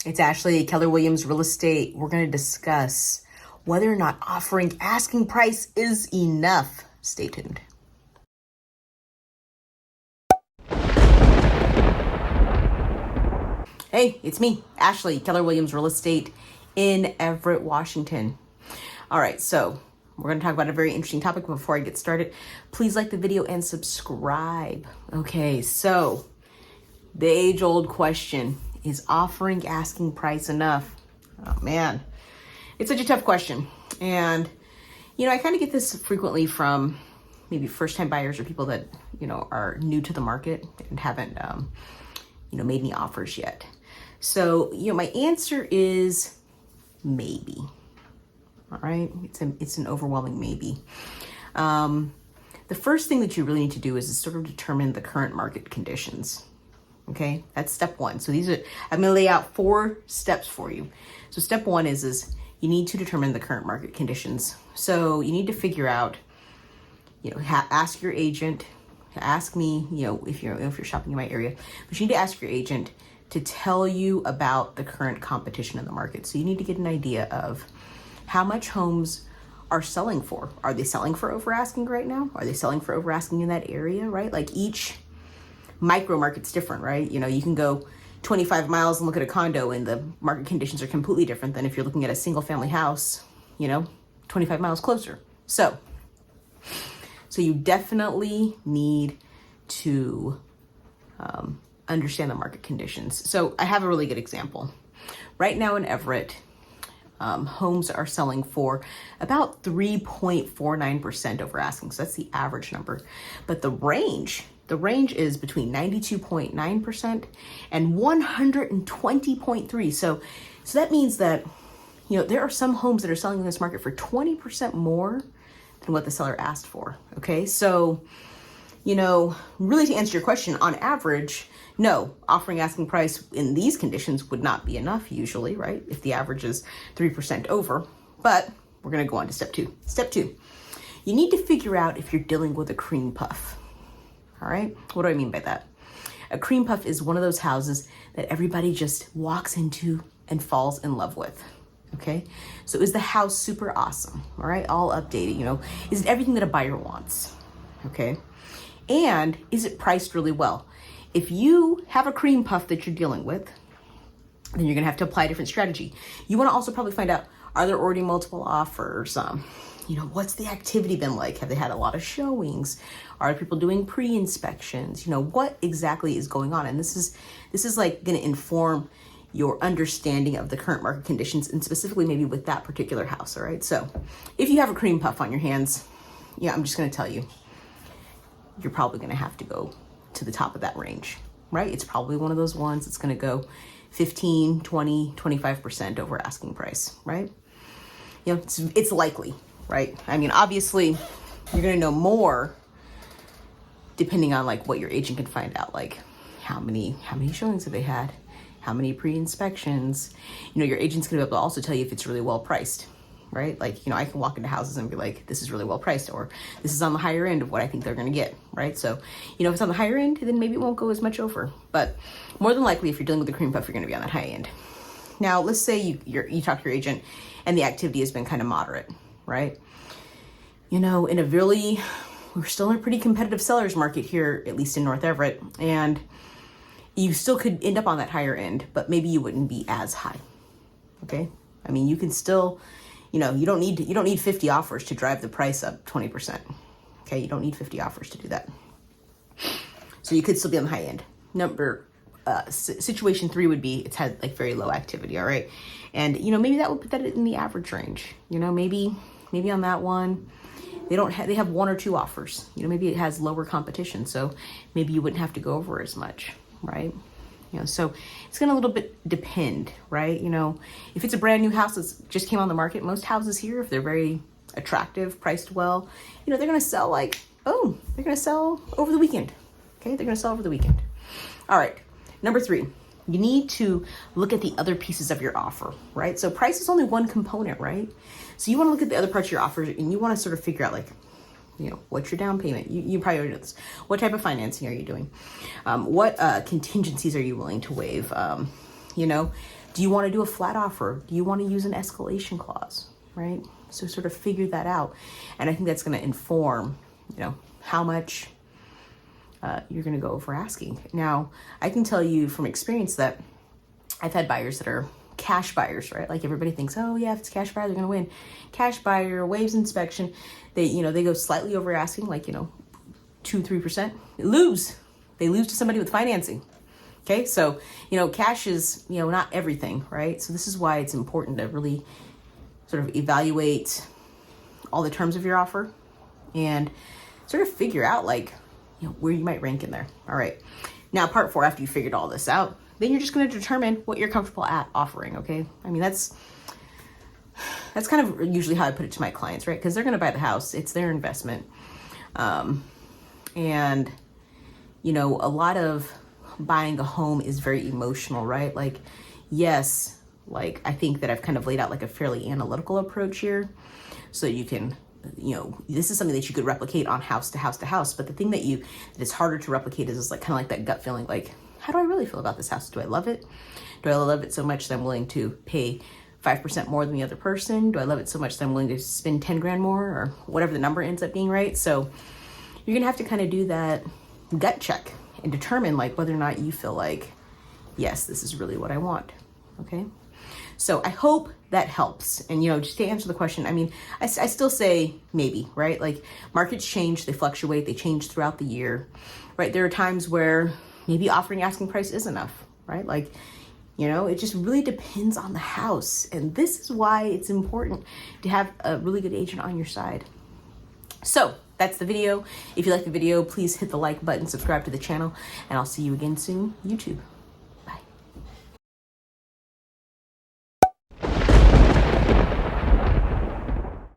It's Ashley, Keller Williams Real Estate. We're going to discuss whether or not offering asking price is enough. Stay tuned. Hey, it's me, Ashley, Keller Williams Real Estate in Everett, Washington. All right, so we're going to talk about a very interesting topic. Before I get started, please like the video and subscribe. Okay, so the age-old question, is offering asking price enough? Oh man, it's such a tough question. And, I kind of get this frequently from maybe first-time buyers or people that, are new to the market and haven't, made any offers yet. So, my answer is maybe. All right, it's an overwhelming maybe. The first thing that you really need to do is sort of determine the current market conditions. Okay, that's step one. So I'm going to lay out 4 steps for you. So step one is you need to determine the current market conditions. So you need to figure out, ask your agent, ask me, if you're shopping in my area, but you need to ask your agent to tell you about the current competition in the market. So you need to get an idea of how much homes are selling for. Are they selling for over asking right now? Are they selling for over asking in that area, right? Like each micro market's different, right? You can go 25 miles and look at a condo and the market conditions are completely different than if you're looking at a single family house, 25 miles closer. So you definitely need to understand the market conditions. So I have a really good example. Right now in Everett, homes are selling for about 3.49% over asking. So that's the average number. But the range is between 92.9% and 120.3%. So that means that, there are some homes that are selling in this market for 20% more than what the seller asked for. Okay. So, really to answer your question, on average, no, offering asking price in these conditions would not be enough usually, right? If the average is 3% over, but we're going to go on to step two. Step two, you need to figure out if you're dealing with a cream puff. All right. What do I mean by that? A cream puff is one of those houses that everybody just walks into and falls in love with. Okay. So is the house super awesome? All right. All updated, is it everything that a buyer wants? Okay. And is it priced really well? If you have a cream puff that you're dealing with, then you're going to have to apply a different strategy. You want to also probably find out, are there already multiple offers? What's the activity been like? Have they had a lot of showings? Are people doing pre-inspections? What exactly is going on? And this is like going to inform your understanding of the current market conditions, and specifically maybe with that particular house. All right. So if you have a cream puff on your hands, I'm just going to tell you, you're probably going to have to go to the top of that range, right? It's probably one of those ones that's going to go 15, 20, 25% over asking price, right? It's likely, right? I mean, obviously you're going to know more depending on like what your agent can find out, like how many showings have they had? How many pre-inspections? Your agent's going to be able to also tell you if it's really well priced, right? Like, I can walk into houses and be like, this is really well priced, or this is on the higher end of what I think they're going to get, right? So, if it's on the higher end, then maybe it won't go as much over. But more than likely, if you're dealing with a cream puff, you're going to be on that high end. Now, let's say you talk to your agent and the activity has been kind of moderate, right? We're still in a pretty competitive seller's market here, at least in North Everett, and you still could end up on that higher end, but maybe you wouldn't be as high. Okay. I mean, you can still, you don't need 50 offers to drive the price up 20%. Okay. You don't need 50 offers to do that. So you could still be on the high end. Situation 3 would be, it's had like very low activity. All right. And, maybe that would put that in the average range, maybe on that one, they have 1 or 2 offers, maybe it has lower competition. So maybe you wouldn't have to go over as much. Right. So it's going to a little bit depend, right? If it's a brand new house that just came on the market, most houses here, if they're very attractive, priced well, they're going to sell they're going to sell over the weekend. Okay. They're going to sell over the weekend. All right. Number 3, you need to look at the other pieces of your offer, right? So price is only one component, right? So you want to look at the other parts of your offer and you want to sort of figure out what's your down payment? You probably already know this. What type of financing are you doing? What contingencies are you willing to waive? Do you want to do a flat offer? Do you want to use an escalation clause, right? So sort of figure that out. And I think that's going to inform, how much you're going to go over asking. Now, I can tell you from experience that I've had buyers that are cash buyers, right? Like everybody thinks, oh yeah, if it's cash buyer, they're going to win. Cash buyer, waives inspection. They go slightly over asking, like, 2-3%. They lose to somebody with financing. Okay. So, cash is, not everything, right? So this is why it's important to really sort of evaluate all the terms of your offer and sort of figure out where you might rank in there. All right. Now, part 4, after you figured all this out, then you're just going to determine what you're comfortable at offering. Okay. I mean, that's kind of usually how I put it to my clients, right? Because they're going to buy the house. It's their investment. And, a lot of buying a home is very emotional, right? Yes, I think that I've kind of laid out a fairly analytical approach here. So you can, this is something that you could replicate on house to house to house. But the thing that is harder to replicate is kind of like that gut feeling, how do I really feel about this house? Do I love it? Do I love it so much that I'm willing to pay 5% more than the other person? Do I love it so much that I'm willing to spend 10 grand more, or whatever the number ends up being, right? So you're gonna have to kind of do that gut check and determine whether or not you feel yes, this is really what I want. Okay. So I hope that helps. And, just to answer the question, I mean, I still say maybe, right? Markets change, they fluctuate, they change throughout the year, right? There are times where maybe offering asking price is enough, right? It just really depends on the house. And this is why it's important to have a really good agent on your side. So that's the video. If you like the video, please hit the like button, subscribe to the channel, and I'll see you again soon, YouTube.